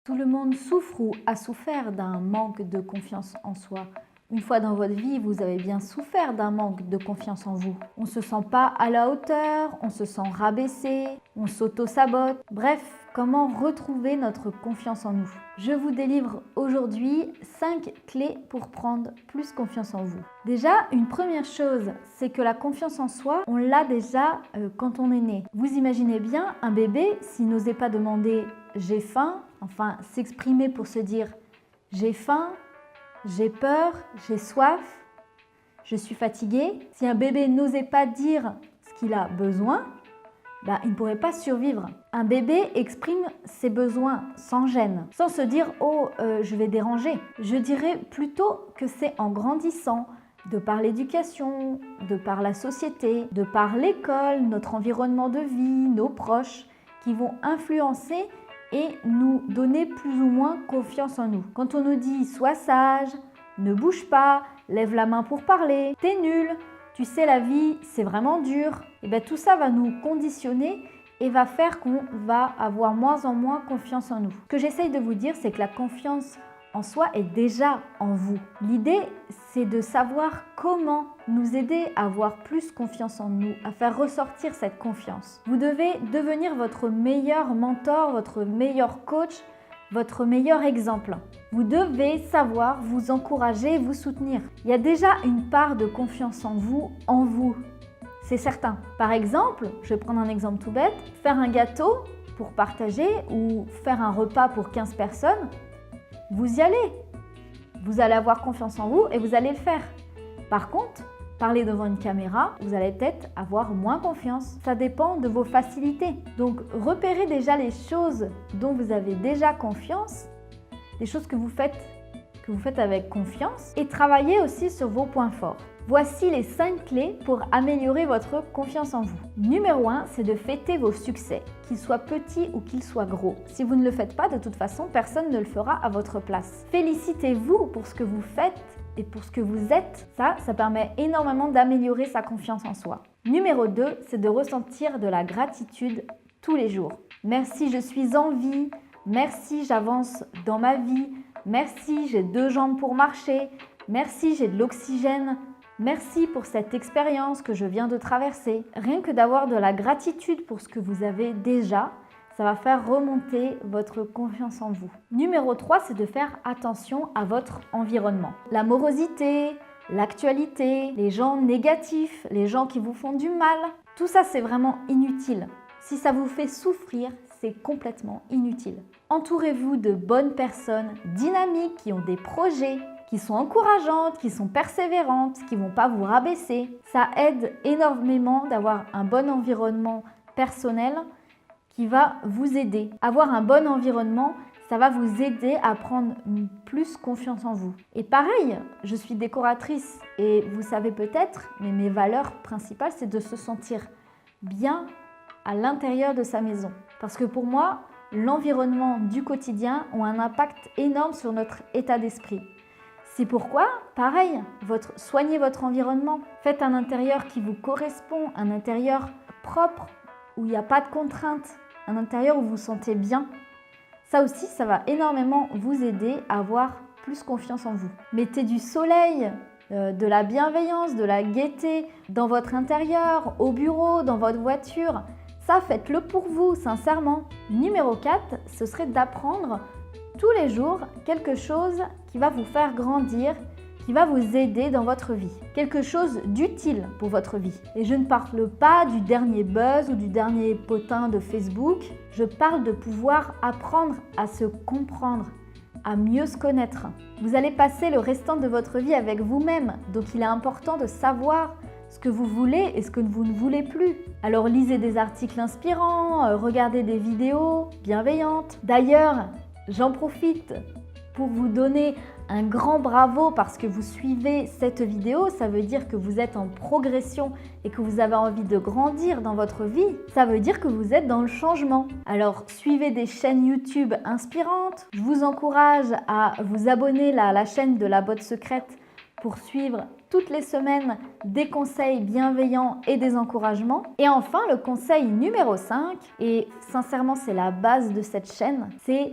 Tout le monde souffre ou a souffert d'un manque de confiance en soi. Une fois dans votre vie, vous avez bien souffert d'un manque de confiance en vous. On ne se sent pas à la hauteur, on se sent rabaissé, on s'auto-sabote. Bref, comment retrouver notre confiance en nous? Je vous délivre aujourd'hui 5 clés pour prendre plus confiance en vous. Déjà, une première chose, c'est que la confiance en soi, on l'a déjà quand on est né. Vous imaginez bien un bébé, s'il n'osait pas demander « j'ai faim », enfin s'exprimer pour se dire « j'ai faim », j'ai peur, j'ai soif, je suis fatigué. Si un bébé n'osait pas dire ce qu'il a besoin, il ne pourrait pas survivre. Un bébé exprime ses besoins sans gêne, sans se dire « oh, je vais déranger ». Je dirais plutôt que c'est en grandissant, de par l'éducation, de par la société, de par l'école, notre environnement de vie, nos proches, qui vont influencer et nous donner plus ou moins confiance en nous. Quand on nous dit « sois sage »,« ne bouge pas »,« lève la main pour parler »,« t'es nul »,« tu sais la vie c'est vraiment dur », et bien tout ça va nous conditionner et va faire qu'on va avoir moins en moins confiance en nous. Ce que j'essaye de vous dire, c'est que la confiance en soi est déjà en vous. L'idée, c'est de savoir comment nous aider à avoir plus confiance en nous, à faire ressortir cette confiance. Vous devez devenir votre meilleur mentor, votre meilleur coach, votre meilleur exemple. Vous devez savoir vous encourager, vous soutenir. Il y a déjà une part de confiance en vous. C'est certain. Par exemple, je vais prendre un exemple tout bête, faire un gâteau pour partager ou faire un repas pour 15 personnes, vous y allez. Vous allez avoir confiance en vous et vous allez le faire. Par contre, parler devant une caméra, vous allez peut-être avoir moins confiance. Ça dépend de vos facilités. Donc, repérez déjà les choses dont vous avez déjà confiance, les choses que vous faites avec confiance et travaillez aussi sur vos points forts. Voici les 5 clés pour améliorer votre confiance en vous. Numéro 1, c'est de fêter vos succès, qu'ils soient petits ou qu'ils soient gros. Si vous ne le faites pas, de toute façon, personne ne le fera à votre place. Félicitez-vous pour ce que vous faites et pour ce que vous êtes. Ça permet énormément d'améliorer sa confiance en soi. Numéro 2, c'est de ressentir de la gratitude tous les jours. Merci, je suis en vie. Merci, j'avance dans ma vie. Merci, j'ai 2 jambes pour marcher. Merci, j'ai de l'oxygène. Merci pour cette expérience que je viens de traverser. Rien que d'avoir de la gratitude pour ce que vous avez déjà, ça va faire remonter votre confiance en vous. Numéro 3, c'est de faire attention à votre environnement. La morosité, l'actualité, les gens négatifs, les gens qui vous font du mal, tout ça c'est vraiment inutile. Si ça vous fait souffrir, c'est complètement inutile. Entourez-vous de bonnes personnes dynamiques qui ont des projets, qui sont encourageantes, qui sont persévérantes, qui ne vont pas vous rabaisser. Ça aide énormément d'avoir un bon environnement personnel qui va vous aider. Avoir un bon environnement, ça va vous aider à prendre plus confiance en vous. Et pareil, je suis décoratrice et vous savez peut-être, mais mes valeurs principales, c'est de se sentir bien à l'intérieur de sa maison. Parce que pour moi, l'environnement du quotidien a un impact énorme sur notre état d'esprit. C'est pourquoi, pareil, soignez votre environnement. Faites un intérieur qui vous correspond, un intérieur propre, où il n'y a pas de contraintes, un intérieur où vous vous sentez bien. Ça aussi, ça va énormément vous aider à avoir plus confiance en vous. Mettez du soleil, de la bienveillance, de la gaieté dans votre intérieur, au bureau, dans votre voiture. Ça, faites-le pour vous, sincèrement. Numéro 4, ce serait d'apprendre tous les jours quelque chose qui va vous faire grandir, qui va vous aider dans votre vie. Quelque chose d'utile pour votre vie. Et je ne parle pas du dernier buzz ou du dernier potin de Facebook. Je parle de pouvoir apprendre à se comprendre, à mieux se connaître. Vous allez passer le restant de votre vie avec vous-même. Donc il est important de savoir ce que vous voulez et ce que vous ne voulez plus. Alors lisez des articles inspirants, regardez des vidéos bienveillantes. D'ailleurs, j'en profite pour vous donner un grand bravo parce que vous suivez cette vidéo. Ça veut dire que vous êtes en progression et que vous avez envie de grandir dans votre vie. Ça veut dire que vous êtes dans le changement. Alors, suivez des chaînes YouTube inspirantes. Je vous encourage à vous abonner à la chaîne de la botte secrète pour suivre toutes les semaines des conseils bienveillants et des encouragements. Et enfin, le conseil numéro 5, et sincèrement c'est la base de cette chaîne, c'est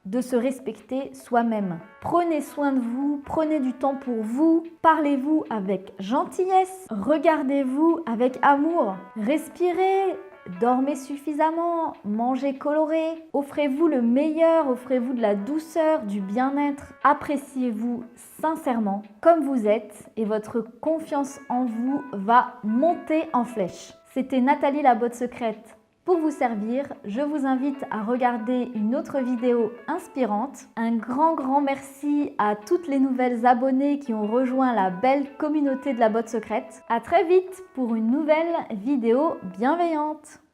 de se respecter soi-même. Prenez soin de vous, prenez du temps pour vous, parlez-vous avec gentillesse, regardez-vous avec amour, respirez, dormez suffisamment, mangez coloré, offrez-vous le meilleur, offrez-vous de la douceur, du bien-être, appréciez-vous sincèrement comme vous êtes et votre confiance en vous va monter en flèche. C'était Nathalie la botte secrète. Pour vous servir, je vous invite à regarder une autre vidéo inspirante. Un grand merci à toutes les nouvelles abonnées qui ont rejoint la belle communauté de la botte secrète. À très vite pour une nouvelle vidéo bienveillante.